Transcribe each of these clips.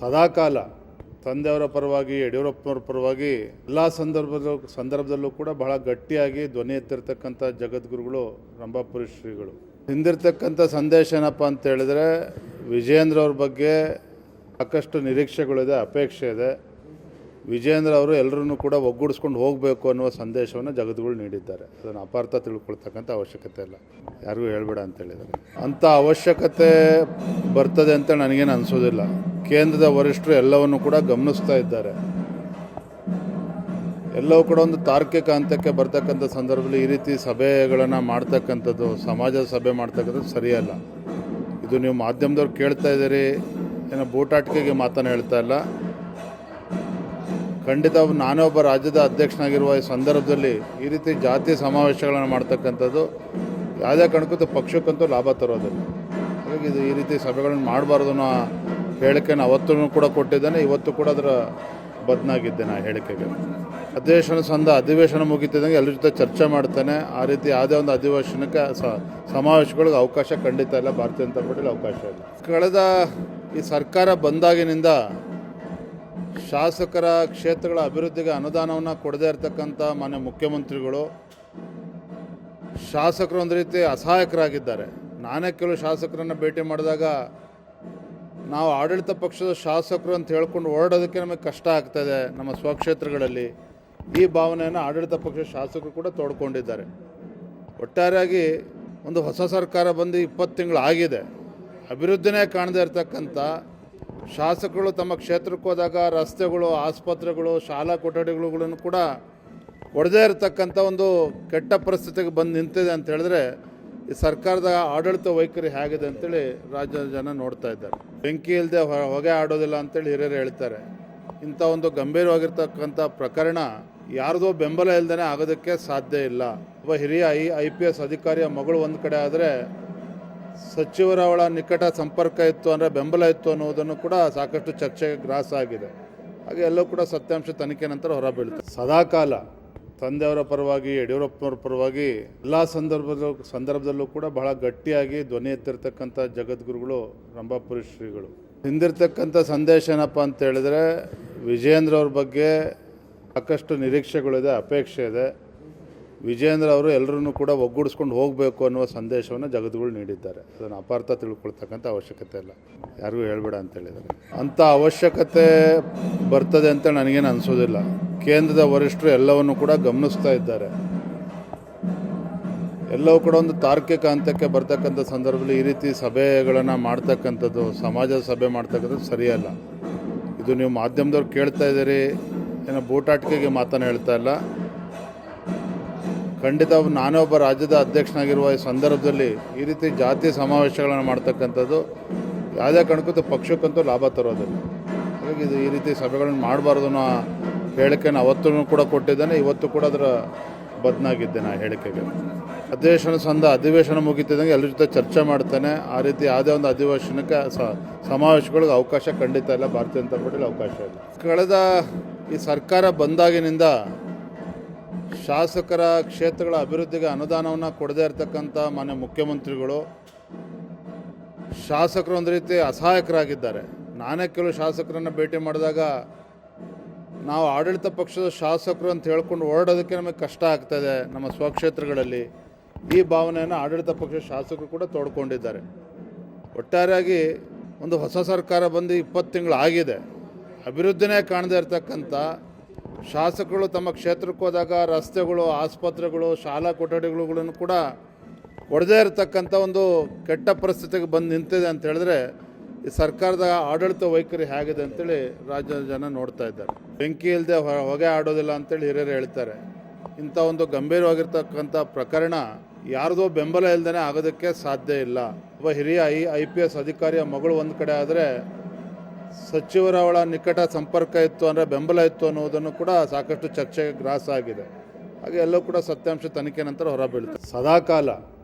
ಸದಾಕಾಲ ತಂದೆಯವರ ಪರವಾಗಿ ಯಡಿಯೂರಪ್ಪನವರ ಪರವಾಗಿ ಎಲ್ಲ ಸಂದರ್ಭದಲ್ಲೂ ಕೂಡ ಬಹಳ ಗಟ್ಟಿಯಾಗಿ ಧ್ವನಿ ಎತ್ತಿರ್ತಕ್ಕಂಥ ಜಗದ್ಗುರುಗಳು ರಂಭಾಪುರಿ ಶ್ರೀಗಳು. ಹಿಂದಿರ್ತಕ್ಕಂಥ ಸಂದೇಶ ಏನಪ್ಪ ಅಂತ ಹೇಳಿದ್ರೆ, ವಿಜಯೇಂದ್ರ ಅವ್ರ ಬಗ್ಗೆ ಸಾಕಷ್ಟು ನಿರೀಕ್ಷೆಗಳಿದೆ, ಅಪೇಕ್ಷೆ ಇದೆ. ವಿಜಯೇಂದ್ರ ಅವರು ಎಲ್ಲರನ್ನೂ ಕೂಡ ಒಗ್ಗೂಡಿಸ್ಕೊಂಡು ಹೋಗಬೇಕು ಅನ್ನುವ ಸಂದೇಶವನ್ನು ಜಗದ್ಗುರು ನೀಡಿದ್ದಾರೆ. ಅದನ್ನು ಅಪಾರ್ಥ ತಿಳ್ಕೊಳ್ತಕ್ಕಂಥ ಅವಶ್ಯಕತೆ ಇಲ್ಲ, ಯಾರಿಗೂ ಹೇಳ್ಬೇಡ ಅಂತ ಹೇಳಿದ್ದಾರೆ. ಅಂಥ ಅವಶ್ಯಕತೆ ಬರ್ತದೆ ಅಂತ ನನಗೇನು ಅನಿಸೋದಿಲ್ಲ. ಕೇಂದ್ರದ ವರಿಷ್ಠರು ಎಲ್ಲವನ್ನು ಕೂಡ ಗಮನಿಸ್ತಾ ಇದ್ದಾರೆ. ಎಲ್ಲವೂ ಕೂಡ ಒಂದು ತಾರ್ಕಿಕ ಹಂತಕ್ಕೆ ಬರ್ತಕ್ಕಂಥ ಸಂದರ್ಭದಲ್ಲಿ ಈ ರೀತಿ ಸಭೆಗಳನ್ನು ಮಾಡ್ತಕ್ಕಂಥದ್ದು, ಸಮಾಜದ ಸಭೆ ಮಾಡ್ತಕ್ಕಂಥದ್ದು ಸರಿಯಲ್ಲ. ಇದು ನೀವು ಮಾಧ್ಯಮದವ್ರು ಕೇಳ್ತಾ ಇದ್ದೀರಿ, ಏನೋ ಬೂಟಾಟಿಕೆಗೆ ಮಾತನ್ನು ಹೇಳ್ತಾ ಇಲ್ಲ. ಖಂಡಿತ ನಾನೇ ಒಬ್ಬ ರಾಜ್ಯದ ಅಧ್ಯಕ್ಷನಾಗಿರುವ ಈ ಸಂದರ್ಭದಲ್ಲಿ ಈ ರೀತಿ ಜಾತಿ ಸಮಾವೇಶಗಳನ್ನು ಮಾಡ್ತಕ್ಕಂಥದ್ದು ಯಾವುದೇ ಕಾರಣಕ್ಕೂ ಪಕ್ಷಕ್ಕಂತೂ ಲಾಭ ತರೋದಿಲ್ಲ. ಹಾಗಾಗಿ ಇದು ಈ ರೀತಿ ಸಭೆಗಳನ್ನು ಮಾಡಬಾರ್ದು ಅನ್ನೋ ಹೇಳಿಕೆನ ಅವತ್ತೂ ಕೂಡ ಕೊಟ್ಟಿದ್ದೇನೆ, ಇವತ್ತು ಕೂಡ ಅದರ ಬದನಾಗಿದ್ದೇನೆ ಆ ಹೇಳಿಕೆಗೆ. ಅಧಿವೇಶನ ಮುಗಿತಿದ್ದಂಗೆ ಎಲ್ಲರ ಜೊತೆ ಚರ್ಚೆ ಮಾಡ್ತೇನೆ. ಆ ರೀತಿ ಯಾವುದೇ ಒಂದು ಅಧಿವೇಶನಕ್ಕೆ ಸಮಾವೇಶಗಳಿಗೆ ಅವಕಾಶ ಖಂಡಿತ ಇಲ್ಲ, ಭಾರತೀಯ ಜನತಾ ಪಾರ್ಟಿಲಿ ಅವಕಾಶ ಇಲ್ಲ. ಕಳೆದ ಈ ಸರ್ಕಾರ ಬಂದಾಗಿನಿಂದ ಶಾಸಕರ ಕ್ಷೇತ್ರಗಳ ಅಭಿವೃದ್ಧಿಗೆ ಅನುದಾನವನ್ನು ಕೊಡದೇ ಇರತಕ್ಕಂಥ ಮಾನ್ಯ ಮುಖ್ಯಮಂತ್ರಿಗಳು, ಶಾಸಕರು ಒಂದು ರೀತಿ ಅಸಹಾಯಕರಾಗಿದ್ದಾರೆ. ನಾನೇ ಕೆಲವು ಶಾಸಕರನ್ನು ಭೇಟಿ ಮಾಡಿದಾಗ ನಾವು ಆಡಳಿತ ಪಕ್ಷದ ಶಾಸಕರು ಅಂತ ಹೇಳ್ಕೊಂಡು ಓಡಾಡೋದಕ್ಕೆ ನಮಗೆ ಕಷ್ಟ ಆಗ್ತದೆ ನಮ್ಮ ಸ್ವಕ್ಷೇತ್ರಗಳಲ್ಲಿ. ಈ ಭಾವನೆಯನ್ನು ಆಡಳಿತ ಪಕ್ಷದ ಶಾಸಕರು ಕೂಡ ತೋಡ್ಕೊಂಡಿದ್ದಾರೆ. ಒಟ್ಟಾರೆಯಾಗಿ ಒಂದು ಹೊಸ ಸರ್ಕಾರ ಬಂದು 20 ತಿಂಗಳು ಆಗಿದೆ, ಅಭಿವೃದ್ಧಿನೇ ಕಾಣದೇ ಇರತಕ್ಕಂಥ ಶಾಸಕರು ತಮ್ಮ ಕ್ಷೇತ್ರಕ್ಕೆ ಹೋದಾಗ ರಸ್ತೆಗಳು, ಆಸ್ಪತ್ರೆಗಳು, ಶಾಲಾ ಕೊಠಡಿಗಳನ್ನು ಕೂಡ ಕೊಡದೇ ಇರತಕ್ಕಂಥ ಒಂದು ಕೆಟ್ಟ ಪರಿಸ್ಥಿತಿಗೆ ಬಂದು ನಿಂತಿದೆ ಅಂತ ಹೇಳಿದ್ರೆ ಈ ಸರ್ಕಾರದ ಆಡಳಿತ ವೈಖರಿ ಹೇಗಿದೆ ಅಂತೇಳಿ ರಾಜ್ಯದ ಜನ ನೋಡ್ತಾ ಇದ್ದಾರೆ. ಬೆಂಕಿ ಇಲ್ಲದೆ ಹೊಗೆ ಆಡೋದಿಲ್ಲ ಅಂತೇಳಿ ಹಿರಿಯರು ಹೇಳ್ತಾರೆ. ಇಂಥ ಒಂದು ಗಂಭೀರವಾಗಿರ್ತಕ್ಕಂಥ ಪ್ರಕರಣ ಯಾರ್ದೋ ಬೆಂಬಲ ಇಲ್ಲದೇ ಆಗೋದಕ್ಕೆ ಸಾಧ್ಯ ಇಲ್ಲ. ಒಬ್ಬ ಹಿರಿಯ IPS ಅಧಿಕಾರಿಯ ಮಗಳು ಒಂದು ಕಡೆ ಆದರೆ ಸಚಿವರ ಅವಳ ನಿಕಟ ಸಂಪರ್ಕ ಇತ್ತು ಅಂದರೆ ಬೆಂಬಲ ಇತ್ತು ಅನ್ನೋದನ್ನು ಕೂಡ ಸಾಕಷ್ಟು ಚರ್ಚೆಗೆ ಗ್ರಾಸ ಆಗಿದೆ. ಹಾಗೆ ಎಲ್ಲವೂ ಕೂಡ ಸತ್ಯಾಂಶ ತನಿಖೆ ನಂತರ ಹೊರಬೀಳುತ್ತೆ. ಸದಾಕಾಲ ತಂದೆಯವರ ಪರವಾಗಿ ಯಡಿಯೂರಪ್ಪನವರ ಪರವಾಗಿ ಎಲ್ಲ ಸಂದರ್ಭದಲ್ಲೂ ಕೂಡ ಬಹಳ ಗಟ್ಟಿಯಾಗಿ ಧ್ವನಿ ಎತ್ತಿರ್ತಕ್ಕಂಥ ಜಗದ್ಗುರುಗಳು ರಂಭಾಪುರಿ ಶ್ರೀಗಳು. ಹಿಂದಿರ್ತಕ್ಕಂಥ ಸಂದೇಶ ಏನಪ್ಪ ಅಂತ ಹೇಳಿದ್ರೆ, ವಿಜಯೇಂದ್ರ ಅವ್ರ ಬಗ್ಗೆ ಸಾಕಷ್ಟು ನಿರೀಕ್ಷೆಗಳಿದೆ, ಅಪೇಕ್ಷೆ ಇದೆ. ವಿಜಯೇಂದ್ರ ಅವರು ಎಲ್ಲರನ್ನೂ ಕೂಡ ಒಗ್ಗೂಡಿಸ್ಕೊಂಡು ಹೋಗಬೇಕು ಅನ್ನುವ ಸಂದೇಶವನ್ನು ಜಗದ್ಗುರು ನೀಡಿದ್ದಾರೆ. ಅದನ್ನು ಅಪಾರ್ಥ ತಿಳ್ಕೊಳ್ತಕ್ಕಂಥ ಅವಶ್ಯಕತೆ ಇಲ್ಲ, ಯಾರಿಗೂ ಹೇಳ್ಬೇಡ ಅಂತ ಹೇಳಿದ್ದಾರೆ. ಅಂಥ ಅವಶ್ಯಕತೆ ಬರ್ತದೆ ಅಂತ ನನಗೇನು ಅನಿಸೋದಿಲ್ಲ. ಕೇಂದ್ರದ ವರಿಷ್ಠರು ಎಲ್ಲವನ್ನು ಕೂಡ ಗಮನಿಸ್ತಾ ಇದ್ದಾರೆ. ಎಲ್ಲವೂ ಕೂಡ ಒಂದು ತಾರ್ಕಿಕ ಹಂತಕ್ಕೆ ಬರ್ತಕ್ಕಂಥ ಸಂದರ್ಭದಲ್ಲಿ ಈ ರೀತಿ ಸಭೆಗಳನ್ನು ಮಾಡ್ತಕ್ಕಂಥದ್ದು, ಸಮಾಜದ ಸಭೆ ಮಾಡ್ತಕ್ಕಂಥದ್ದು ಸರಿಯಲ್ಲ. ಇದು ನೀವು ಮಾಧ್ಯಮದವ್ರು ಕೇಳ್ತಾ ಇದ್ದೀರಿ, ಏನೋ ಬೂಟಾಟಿಕೆಗೆ ಮಾತನ್ನು ಹೇಳ್ತಾ ಇಲ್ಲ. ಖಂಡಿತ ನಾನೇ ಒಬ್ಬ ರಾಜ್ಯದ ಅಧ್ಯಕ್ಷನಾಗಿರುವ ಈ ಸಂದರ್ಭದಲ್ಲಿ ಈ ರೀತಿ ಜಾತಿ ಸಮಾವೇಶಗಳನ್ನು ಮಾಡ್ತಕ್ಕಂಥದ್ದು ಯಾವುದೇ ಕಾರಣಕ್ಕೂ ಪಕ್ಷಕ್ಕಂತೂ ಲಾಭ ತರೋದಿಲ್ಲ. ಹಾಗಾಗಿ ಇದು ಈ ರೀತಿ ಸಭೆಗಳನ್ನು ಮಾಡಬಾರ್ದು ಅನ್ನೋ ಹೇಳಿಕೆನ ಅವತ್ತೂ ಕೂಡ ಕೊಟ್ಟಿದ್ದೇನೆ, ಇವತ್ತು ಕೂಡ ಅದರ ಬದನಾಗಿದ್ದೇನೆ ಆ ಹೇಳಿಕೆಗೆ. ಅಧಿವೇಶನ ಮುಗಿತಿದ್ದಂಗೆ ಎಲ್ಲರ ಜೊತೆ ಚರ್ಚೆ ಮಾಡ್ತೇನೆ. ಆ ರೀತಿ ಯಾವುದೇ ಒಂದು ಅಧಿವೇಶನಕ್ಕೆ ಸಮಾವೇಶಗಳಿಗೆ ಅವಕಾಶ ಖಂಡಿತ ಇಲ್ಲ, ಭಾರತೀಯ ಜನತಾ ಪಾರ್ಟಿಲಿ ಅವಕಾಶ ಇಲ್ಲ. ಕಳೆದ ಈ ಸರ್ಕಾರ ಬಂದಾಗಿನಿಂದ ಶಾಸಕರ ಕ್ಷೇತ್ರಗಳ ಅಭಿವೃದ್ಧಿಗೆ ಅನುದಾನವನ್ನು ಕೊಡದೇ ಇರತಕ್ಕಂಥ ಮಾನ್ಯ ಮುಖ್ಯಮಂತ್ರಿಗಳು, ಶಾಸಕರು ಒಂದು ರೀತಿ ಅಸಹಾಯಕರಾಗಿದ್ದಾರೆ. ನಾನೇ ಕೆಲವು ಶಾಸಕರನ್ನು ಭೇಟಿ ಮಾಡಿದಾಗ ನಾವು ಆಡಳಿತ ಪಕ್ಷದ ಶಾಸಕರು ಅಂತ ಹೇಳ್ಕೊಂಡು ಓಡಾಡೋದಕ್ಕೆ ನಮಗೆ ಕಷ್ಟ ಆಗ್ತದೆ ನಮ್ಮ ಸ್ವಕ್ಷೇತ್ರಗಳಲ್ಲಿ. ಈ ಭಾವನೆಯನ್ನು ಆಡಳಿತ ಪಕ್ಷದ ಶಾಸಕರು ಕೂಡ ತೋಡ್ಕೊಂಡಿದ್ದಾರೆ. ಒಟ್ಟಾರೆಯಾಗಿ ಒಂದು ಹೊಸ ಸರ್ಕಾರ ಬಂದು 20 ತಿಂಗಳು ಆಗಿದೆ, ಅಭಿವೃದ್ಧಿನೇ ಕಾಣದೇ ಇರತಕ್ಕಂಥ ಶಾಸಕರು ತಮ್ಮ ಕ್ಷೇತ್ರಕ್ಕೆ ಹೋದಾಗ ರಸ್ತೆಗಳು, ಆಸ್ಪತ್ರೆಗಳು, ಶಾಲಾ ಕೊಠಡಿಗಳನ್ನು ಕೂಡ ಕೊಡದೇ ಇರತಕ್ಕಂಥ ಒಂದು ಕೆಟ್ಟ ಪರಿಸ್ಥಿತಿಗೆ ಬಂದು ನಿಂತಿದೆ ಅಂತ ಹೇಳಿದ್ರೆ ಈ ಸರ್ಕಾರದ ಆಡಳಿತ ವೈಖರಿ ಹೇಗಿದೆ ಅಂತೇಳಿ ರಾಜ್ಯದ ಜನ ನೋಡ್ತಾ ಇದ್ದಾರೆ. ಬೆಂಕಿ ಇಲ್ಲದೆ ಹೊಗೆ ಆಡೋದಿಲ್ಲ ಅಂತೇಳಿ ಹಿರಿಯರು ಹೇಳ್ತಾರೆ. ಇಂಥ ಒಂದು ಗಂಭೀರವಾಗಿರ್ತಕ್ಕಂಥ ಪ್ರಕರಣ ಯಾರ್ದೋ ಬೆಂಬಲ ಇಲ್ಲದೇ ಆಗೋದಕ್ಕೆ ಸಾಧ್ಯ ಇಲ್ಲ. ಒಬ್ಬ ಹಿರಿಯ IPS ಅಧಿಕಾರಿಯ ಮಗಳು ಒಂದು ಕಡೆ ಆದರೆ ಸಚಿವರ ಅವಳ ನಿಕಟ ಸಂಪರ್ಕ ಇತ್ತು ಅಂದರೆ ಬೆಂಬಲ ಇತ್ತು ಅನ್ನೋದನ್ನು ಕೂಡ ಸಾಕಷ್ಟು ಚರ್ಚೆಗೆ ಗ್ರಾಸ ಆಗಿದೆ. ಹಾಗೆ ಎಲ್ಲವೂ ಕೂಡ ಸತ್ಯಾಂಶ ತನಿಖೆ ನಂತರ ಹೊರಬೀಳುತ್ತೆ. ಸದಾಕಾಲ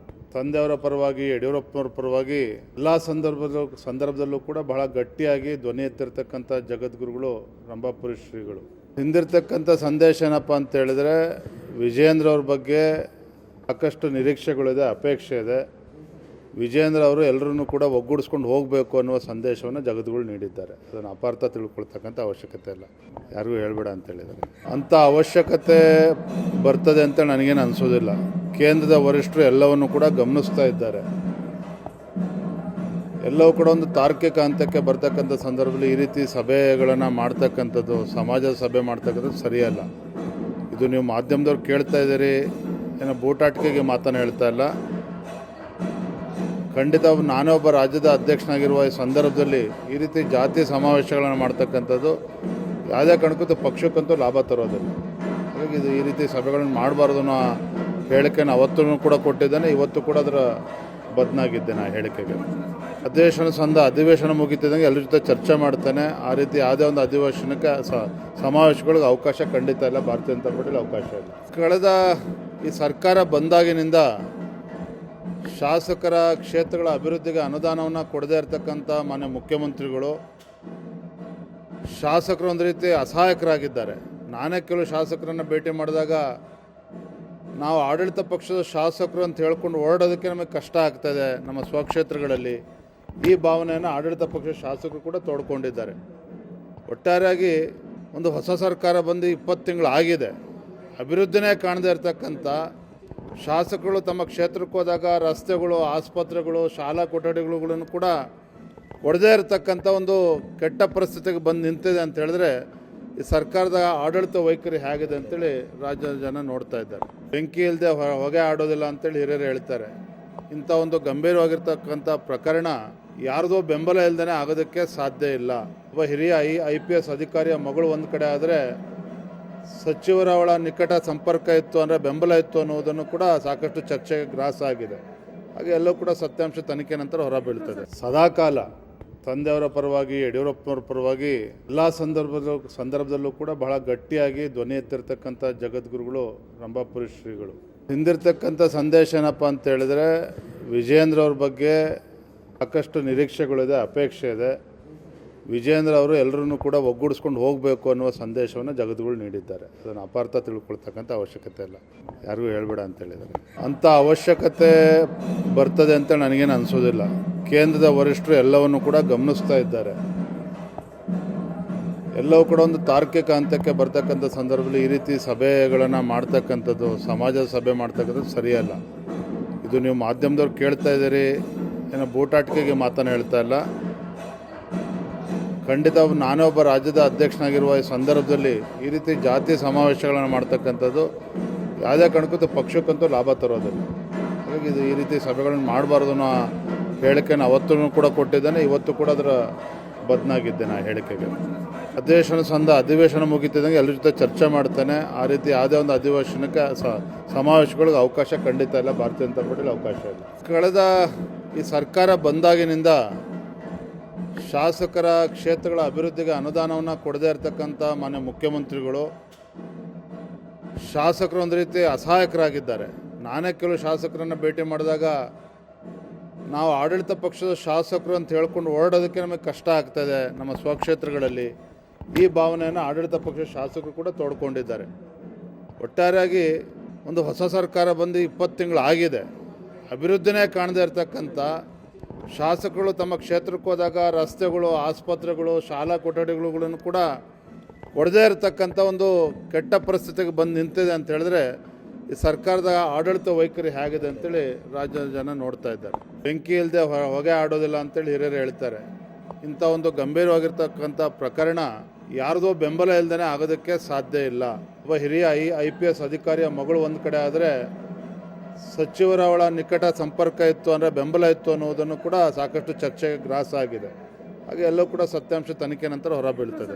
ತಂದೆಯವರ ಪರವಾಗಿ ಯಡಿಯೂರಪ್ಪನವರ ಪರವಾಗಿ ಎಲ್ಲ ಸಂದರ್ಭದಲ್ಲೂ ಕೂಡ ಬಹಳ ಗಟ್ಟಿಯಾಗಿ ಧ್ವನಿ ಎತ್ತಿರ್ತಕ್ಕಂಥ ಜಗದ್ಗುರುಗಳು ರಂಭಾಪುರಿ ಶ್ರೀಗಳು. ಹಿಂದಿರ್ತಕ್ಕಂಥ ಸಂದೇಶ ಏನಪ್ಪ ಅಂತ ಹೇಳಿದ್ರೆ, ವಿಜಯೇಂದ್ರ ಅವ್ರ ಬಗ್ಗೆ ಸಾಕಷ್ಟು ನಿರೀಕ್ಷೆಗಳಿದೆ, ಅಪೇಕ್ಷೆ ಇದೆ. ವಿಜೇಂದ್ರ ಅವರು ಎಲ್ಲರನ್ನೂ ಕೂಡ ಒಗ್ಗೂಡಿಸ್ಕೊಂಡು ಹೋಗಬೇಕು ಅನ್ನುವ ಸಂದೇಶವನ್ನು ಜಗದ್ಗುರು ನೀಡಿದ್ದಾರೆ. ಅದನ್ನು ಅಪಾರ್ಥ ತಿಳ್ಕೊಳ್ತಕ್ಕಂಥ ಅವಶ್ಯಕತೆ ಇಲ್ಲ, ಯಾರಿಗೂ ಹೇಳ್ಬೇಡ ಅಂತ ಹೇಳಿದ್ದಾರೆ. ಅಂಥ ಅವಶ್ಯಕತೆ ಬರ್ತದೆ ಅಂತ ನನಗೇನು ಅನಿಸೋದಿಲ್ಲ. ಕೇಂದ್ರದ ವರಿಷ್ಠರು ಎಲ್ಲವನ್ನು ಕೂಡ ಗಮನಿಸ್ತಾ ಇದ್ದಾರೆ. ಎಲ್ಲವೂ ಕೂಡ ಒಂದು ತಾರ್ಕಿಕ ಹಂತಕ್ಕೆ ಬರ್ತಕ್ಕಂಥ ಸಂದರ್ಭದಲ್ಲಿ ಈ ರೀತಿ ಸಭೆಗಳನ್ನು ಮಾಡ್ತಕ್ಕಂಥದ್ದು, ಸಮಾಜದ ಸಭೆ ಮಾಡ್ತಕ್ಕಂಥದ್ದು ಸರಿಯಲ್ಲ. ಇದು ನೀವು ಮಾಧ್ಯಮದವ್ರು ಕೇಳ್ತಾ ಇದ್ದೀರಿ, ಏನೋ ಬೂಟಾಟಿಕೆಗೆ ಮಾತನ್ನು ಹೇಳ್ತಾ ಇಲ್ಲ. ಖಂಡಿತ ನಾನೇ ಒಬ್ಬ ರಾಜ್ಯದ ಅಧ್ಯಕ್ಷನಾಗಿರುವ ಈ ಸಂದರ್ಭದಲ್ಲಿ ಈ ರೀತಿ ಜಾತಿ ಸಮಾವೇಶಗಳನ್ನು ಮಾಡ್ತಕ್ಕಂಥದ್ದು ಯಾವುದೇ ಕಾರಣಕ್ಕೂ ಪಕ್ಷಕ್ಕಂತೂ ಲಾಭ ತರೋದಿಲ್ಲ. ಹಾಗಾಗಿ ಇದು ಈ ರೀತಿ ಸಭೆಗಳನ್ನು ಮಾಡಬಾರ್ದು ಅನ್ನೋ ಹೇಳಿಕೆನ ಅವತ್ತೂ ಕೂಡ ಕೊಟ್ಟಿದ್ದೇನೆ, ಇವತ್ತು ಕೂಡ ಅದರ ಬದನಾಗಿದ್ದೇನೆ ಆ ಹೇಳಿಕೆಗೆ. ಅಧಿವೇಶನ ಮುಗಿತಿದ್ದಂಗೆ ಎಲ್ಲರ ಜೊತೆ ಚರ್ಚೆ ಮಾಡ್ತೇನೆ. ಆ ರೀತಿ ಯಾವುದೇ ಒಂದು ಅಧಿವೇಶನಕ್ಕೆ ಸಮಾವೇಶಗಳಿಗೆ ಅವಕಾಶ ಖಂಡಿತ ಇಲ್ಲ, ಭಾರತೀಯ ಜನತಾ ಪಾರ್ಟಿಲಿ ಅವಕಾಶ ಇಲ್ಲ. ಕಳೆದ ಈ ಸರ್ಕಾರ ಬಂದಾಗಿನಿಂದ ಶಾಸಕರ ಕ್ಷೇತ್ರಗಳ ಅಭಿವೃದ್ಧಿಗೆ ಅನುದಾನವನ್ನು ಕೊಡದೇ ಇರತಕ್ಕಂಥ ಮಾನ್ಯ ಮುಖ್ಯಮಂತ್ರಿಗಳು, ಶಾಸಕರು ಒಂದು ರೀತಿ ಅಸಹಾಯಕರಾಗಿದ್ದಾರೆ. ನಾನೇ ಕೆಲವು ಶಾಸಕರನ್ನು ಭೇಟಿ ಮಾಡಿದಾಗ ನಾವು ಆಡಳಿತ ಪಕ್ಷದ ಶಾಸಕರು ಅಂತ ಹೇಳ್ಕೊಂಡು ಓಡೋದಕ್ಕೆ ನಮಗೆ ಕಷ್ಟ ಆಗ್ತಾಯಿದೆ ನಮ್ಮ ಸ್ವಕ್ಷೇತ್ರಗಳಲ್ಲಿ. ಈ ಭಾವನೆಯನ್ನು ಆಡಳಿತ ಪಕ್ಷದ ಶಾಸಕರು ಕೂಡ ತೋಡ್ಕೊಂಡಿದ್ದಾರೆ. ಒಟ್ಟಾರೆಯಾಗಿ ಒಂದು ಹೊಸ ಸರ್ಕಾರ ಬಂದು 20 ತಿಂಗಳು ಆಗಿದೆ, ಅಭಿವೃದ್ಧಿನೇ ಕಾಣದೇ ಇರತಕ್ಕಂಥ ಶಾಸಕರು ತಮ್ಮ ಕ್ಷೇತ್ರಕ್ಕೆ ಹೋದಾಗ ರಸ್ತೆಗಳು, ಆಸ್ಪತ್ರೆಗಳು, ಶಾಲಾ ಕೊಠಡಿಗಳನ್ನು ಕೂಡ ಕೊಡದೇ ಇರತಕ್ಕಂಥ ಒಂದು ಕೆಟ್ಟ ಪರಿಸ್ಥಿತಿಗೆ ಬಂದು ನಿಂತಿದೆ ಅಂತ ಹೇಳಿದ್ರೆ ಈ ಸರ್ಕಾರದ ಆಡಳಿತ ವೈಖರಿ ಹೇಗಿದೆ ಅಂತೇಳಿ ರಾಜ್ಯದ ಜನ ನೋಡ್ತಾ ಇದ್ದಾರೆ. ಬೆಂಕಿ ಇಲ್ಲದೆ ಹೊಗೆ ಆಡೋದಿಲ್ಲ ಅಂತೇಳಿ ಹಿರಿಯರು ಹೇಳ್ತಾರೆ. ಇಂಥ ಒಂದು ಗಂಭೀರವಾಗಿರ್ತಕ್ಕಂಥ ಪ್ರಕರಣ ಯಾರ್ದೋ ಬೆಂಬಲ ಇಲ್ಲದೇ ಆಗೋದಕ್ಕೆ ಸಾಧ್ಯ ಇಲ್ಲ. ಒಬ್ಬ ಹಿರಿಯ IPS ಅಧಿಕಾರಿಯ ಮಗಳು ಒಂದು ಕಡೆ ಆದರೆ ಸಚಿವರ ಅವಳ ನಿಕಟ ಸಂಪರ್ಕ ಇತ್ತು ಅಂದರೆ ಬೆಂಬಲ ಇತ್ತು ಅನ್ನೋದನ್ನು ಕೂಡ ಸಾಕಷ್ಟು ಚರ್ಚೆಗೆ ಗ್ರಾಸ ಆಗಿದೆ. ಹಾಗೆ ಎಲ್ಲವೂ ಕೂಡ ಸತ್ಯಾಂಶ ತನಿಖೆ ನಂತರ ಹೊರಬೀಳ್ತದೆ. ಸದಾಕಾಲ ತಂದೆಯವರ ಪರವಾಗಿ, ಯಡಿಯೂರಪ್ಪನವ್ರ ಪರವಾಗಿ ಎಲ್ಲ ಸಂದರ್ಭದಲ್ಲೂ ಕೂಡ ಬಹಳ ಗಟ್ಟಿಯಾಗಿ ಧ್ವನಿ ಎತ್ತಿರ್ತಕ್ಕಂಥ ಜಗದ್ಗುರುಗಳು ರಂಭಾಪುರಿ ಶ್ರೀಗಳು. ಹಿಂದಿರ್ತಕ್ಕಂಥ ಸಂದೇಶ ಏನಪ್ಪ ಅಂತ ಹೇಳಿದ್ರೆ, ವಿಜೇಂದ್ರ ಅವ್ರ ಬಗ್ಗೆ ಸಾಕಷ್ಟು ನಿರೀಕ್ಷೆಗಳಿದೆ, ಅಪೇಕ್ಷೆ ಇದೆ. ವಿಜೇಂದ್ರ ಅವರು ಎಲ್ಲರನ್ನೂ ಕೂಡ ಒಗ್ಗೂಡಿಸ್ಕೊಂಡು ಹೋಗಬೇಕು ಅನ್ನುವ ಸಂದೇಶವನ್ನು ಜಗದ್ಗುರು ನೀಡಿದ್ದಾರೆ. ಅದನ್ನು ಅಪಾರ್ಥ ತಿಳ್ಕೊಳ್ತಕ್ಕಂಥ ಅವಶ್ಯಕತೆ ಇಲ್ಲ, ಯಾರಿಗೂ ಹೇಳ್ಬೇಡ ಅಂತ ಹೇಳಿದ್ದಾರೆ. ಅಂಥ ಅವಶ್ಯಕತೆ ಬರ್ತದೆ ಅಂತ ನನಗೇನು ಅನಿಸೋದಿಲ್ಲ. ಕೇಂದ್ರದ ವರಿಷ್ಠರು ಎಲ್ಲವನ್ನು ಕೂಡ ಗಮನಿಸ್ತಾ ಇದ್ದಾರೆ. ಎಲ್ಲವೂ ಕೂಡ ಒಂದು ತಾರ್ಕಿಕ ಹಂತಕ್ಕೆ ಬರ್ತಕ್ಕಂಥ ಸಂದರ್ಭದಲ್ಲಿ ಈ ರೀತಿ ಸಭೆಗಳನ್ನು ಮಾಡ್ತಕ್ಕಂಥದ್ದು, ಸಮಾಜದ ಸಭೆ ಮಾಡ್ತಕ್ಕಂಥದ್ದು ಸರಿಯಲ್ಲ. ಇದು ನೀವು ಮಾಧ್ಯಮದವ್ರು ಕೇಳ್ತಾ ಇದ್ದೀರಿ, ಏನೋ ಬೂಟಾಟಿಕೆಗೆ ಮಾತನ್ನು ಹೇಳ್ತಾ ಇಲ್ಲ. ಖಂಡಿತ ನಾನೇ ಒಬ್ಬ ರಾಜ್ಯದ ಅಧ್ಯಕ್ಷನಾಗಿರುವ ಈ ಸಂದರ್ಭದಲ್ಲಿ ಈ ರೀತಿ ಜಾತಿ ಸಮಾವೇಶಗಳನ್ನು ಮಾಡ್ತಕ್ಕಂಥದ್ದು ಯಾವುದೇ ಕಾರಣಕ್ಕೂ ಪಕ್ಷಕ್ಕಂತೂ ಲಾಭ ತರೋದಿಲ್ಲ. ಹಾಗಾಗಿ ಇದು ಈ ರೀತಿ ಸಭೆಗಳನ್ನು ಮಾಡಬಾರ್ದು ಅನ್ನೋ ಹೇಳಿಕೆನ ಅವತ್ತೂ ಕೂಡ ಕೊಟ್ಟಿದ್ದೇನೆ, ಇವತ್ತು ಕೂಡ ಅದರ ಬದನಾಗಿದ್ದೇನೆ ಆ ಹೇಳಿಕೆಗೆ. ಅಧಿವೇಶನ ಮುಗಿತಿದ್ದಂಗೆ ಎಲ್ಲರ ಜೊತೆ ಚರ್ಚೆ ಮಾಡ್ತೇನೆ. ಆ ರೀತಿ ಯಾವುದೇ ಒಂದು ಅಧಿವೇಶನಕ್ಕೆ ಸಮಾವೇಶಗಳಿಗೆ ಅವಕಾಶ ಖಂಡಿತ ಇಲ್ಲ, ಭಾರತೀಯ ಜನತಾ ಪಾರ್ಟಿಲಿ ಅವಕಾಶ ಇಲ್ಲ. ಕಳೆದ ಈ ಸರ್ಕಾರ ಬಂದಾಗಿನಿಂದ ಶಾಸಕರ ಕ್ಷೇತ್ರಗಳ ಅಭಿವೃದ್ಧಿಗೆ ಅನುದಾನವನ್ನು ಕೊಡದೇ ಇರತಕ್ಕಂಥ ಮಾನ್ಯ ಮುಖ್ಯಮಂತ್ರಿಗಳು, ಶಾಸಕರು ಒಂದು ರೀತಿ ಅಸಹಾಯಕರಾಗಿದ್ದಾರೆ. ನಾನೇ ಕೆಲವು ಶಾಸಕರನ್ನು ಭೇಟಿ ಮಾಡಿದಾಗ ನಾವು ಆಡಳಿತ ಪಕ್ಷದ ಶಾಸಕರು ಅಂತ ಹೇಳ್ಕೊಂಡು ಓಡೋದಕ್ಕೆ ನಮಗೆ ಕಷ್ಟ ಆಗ್ತಾಯಿದೆ ನಮ್ಮ ಸ್ವಕ್ಷೇತ್ರಗಳಲ್ಲಿ. ಈ ಭಾವನೆಯನ್ನು ಆಡಳಿತ ಪಕ್ಷದ ಶಾಸಕರು ಕೂಡ ತೋಡ್ಕೊಂಡಿದ್ದಾರೆ. ಒಟ್ಟಾರೆಯಾಗಿ ಒಂದು ಹೊಸ ಸರ್ಕಾರ ಬಂದು 20 ತಿಂಗಳು ಆಗಿದೆ, ಅಭಿವೃದ್ಧಿನೇ ಕಾಣದೇ ಇರತಕ್ಕಂಥ ಶಾಸಕರು ತಮ್ಮ ಕ್ಷೇತ್ರಕ್ಕೆ ಹೋದಾಗ ರಸ್ತೆಗಳು, ಆಸ್ಪತ್ರೆಗಳು, ಶಾಲಾ ಕೊಠಡಿಗಳನ್ನು ಕೂಡ ಕೊಡದೇ ಇರತಕ್ಕಂಥ ಒಂದು ಕೆಟ್ಟ ಪರಿಸ್ಥಿತಿಗೆ ಬಂದು ನಿಂತಿದೆ ಅಂತ ಹೇಳಿದ್ರೆ ಈ ಸರ್ಕಾರದ ಆಡಳಿತ ವೈಖರಿ ಹೇಗಿದೆ ಅಂತೇಳಿ ರಾಜ್ಯದ ಜನ ನೋಡ್ತಾ ಇದ್ದಾರೆ. ಬೆಂಕಿ ಇಲ್ಲದೆ ಹೊಗೆ ಆಡೋದಿಲ್ಲ ಅಂತೇಳಿ ಹಿರಿಯರು ಹೇಳ್ತಾರೆ. ಇಂಥ ಒಂದು ಗಂಭೀರವಾಗಿರ್ತಕ್ಕಂಥ ಪ್ರಕರಣ ಯಾರ್ದೋ ಬೆಂಬಲ ಇಲ್ಲದೇ ಆಗೋದಕ್ಕೆ ಸಾಧ್ಯ ಇಲ್ಲ. ಒಬ್ಬ ಹಿರಿಯ IPS ಅಧಿಕಾರಿಯ ಮಗಳು ಒಂದು ಕಡೆ ಆದರೆ ಸಚಿವರ ಅವಳ ನಿಕಟ ಸಂಪರ್ಕ ಇತ್ತು ಅಂದರೆ ಬೆಂಬಲ ಇತ್ತು ಅನ್ನೋದನ್ನು ಕೂಡ ಸಾಕಷ್ಟು ಚರ್ಚೆಗೆ ಗ್ರಾಸ ಆಗಿದೆ. ಹಾಗೆ ಎಲ್ಲವೂ ಕೂಡ ಸತ್ಯಾಂಶ ತನಿಖೆ ನಂತರ ಹೊರಬೀಳ್ತದೆ.